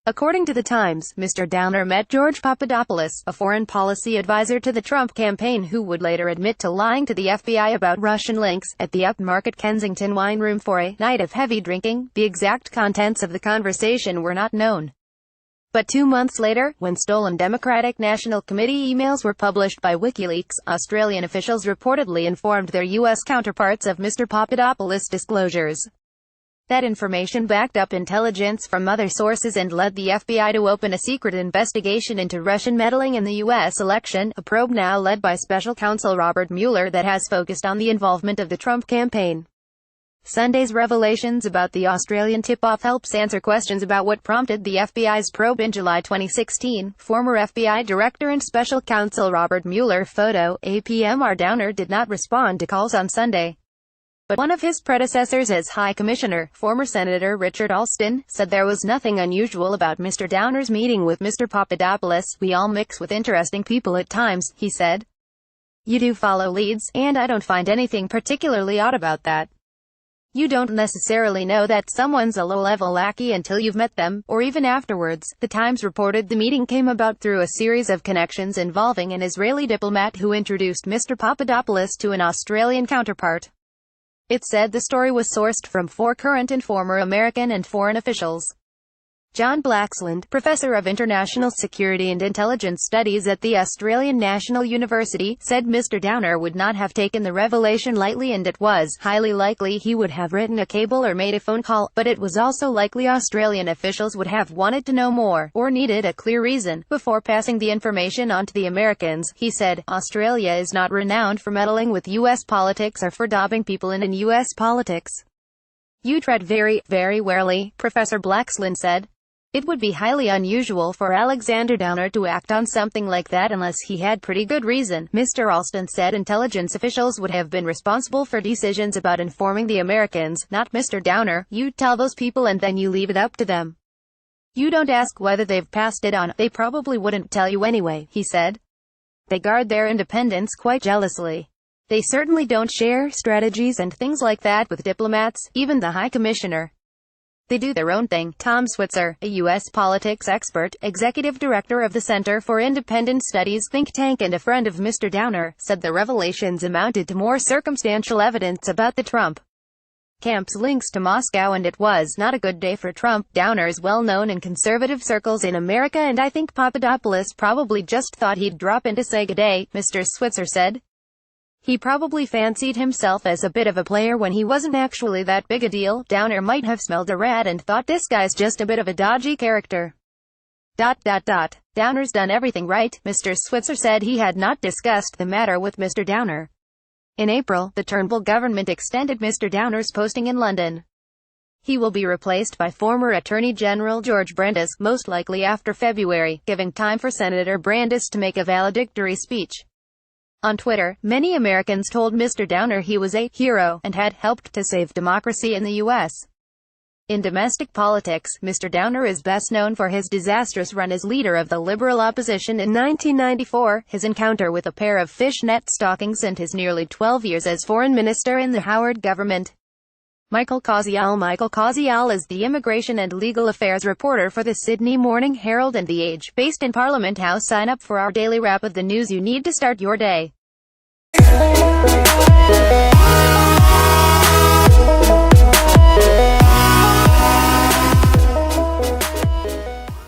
According to The Times, Mr. Downer met George Papadopoulos, a foreign policy advisor to the Trump campaign who would later admit to lying to the FBI about Russian links, at the upmarket Kensington wine room for a night of heavy drinking. The exact contents of the conversation were not known. But 2 months later, when stolen Democratic National Committee emails were published by WikiLeaks, Australian officials reportedly informed their U.S. counterparts of Mr. Papadopoulos' disclosures. That information backed up intelligence from other sources and led the FBI to open a secret investigation into Russian meddling in the U.S. election, a probe now led by special counsel Robert Mueller that has focused on the involvement of the Trump campaign. Sunday's revelations about the Australian tip-off helps answer questions about what prompted the FBI's probe in July 2016. Former FBI Director and Special Counsel Robert Mueller photo, APMR Downer did not respond to calls on Sunday. But one of his predecessors as High Commissioner, former Senator Richard Alston, said there was nothing unusual about Mr. Downer's meeting with Mr. Papadopoulos. "We all mix with interesting people at times," he said. "You do follow leads, and I don't find anything particularly odd about that. You don't necessarily know that someone's a low-level lackey until you've met them, or even afterwards." The Times reported the meeting came about through a series of connections involving an Israeli diplomat who introduced Mr. Papadopoulos to an Australian counterpart. It said the story was sourced from 4 current and former American and foreign officials. John Blaxland, professor of international security and intelligence studies at the Australian National University, said Mr. Downer would not have taken the revelation lightly and it was highly likely he would have written a cable or made a phone call, but it was also likely Australian officials would have wanted to know more, or needed a clear reason, before passing the information on to the Americans. He said, "Australia is not renowned for meddling with U.S. politics or for dobbing people in U.S. politics. You tread very, very warily," Professor Blaxland said. "It would be highly unusual for Alexander Downer to act on something like that unless he had pretty good reason." Mr. Alston said intelligence officials would have been responsible for decisions about informing the Americans, not Mr. Downer. "You tell those people and then you leave it up to them. You don't ask whether they've passed it on. They probably wouldn't tell you anyway," he said. "They guard their independence quite jealously. They certainly don't share strategies and things like that with diplomats, even the High Commissioner. They do their own thing." Tom Switzer, a U.S. politics expert, executive director of the Center for Independent Studies think tank and a friend of Mr. Downer, said the revelations amounted to more circumstantial evidence about the Trump camp's links to Moscow, and it was not a good day for Trump. "Downer is well known in conservative circles in America, and I think Papadopoulos probably just thought he'd drop in to say good day," Mr. Switzer said. "He probably fancied himself as a bit of a player when he wasn't actually that big a deal. Downer might have smelled a rat and thought this guy's just a bit of a dodgy character. Downer's done everything right." Mr. Switzer said he had not discussed the matter with Mr. Downer. In April, the Turnbull government extended Mr. Downer's posting in London. He will be replaced by former Attorney General George Brandis, most likely after February, giving time for Senator Brandis to make a valedictory speech. On Twitter, many Americans told Mr. Downer he was a hero and had helped to save democracy in the U.S. In domestic politics, Mr. Downer is best known for his disastrous run as leader of the Liberal opposition in 1994, his encounter with a pair of fishnet stockings, and his nearly 12 years as foreign minister in the Howard government. Michael Koziol is the immigration and legal affairs reporter for the Sydney Morning Herald and The Age, based in Parliament House. Sign up for our daily wrap of the news you need to start your day.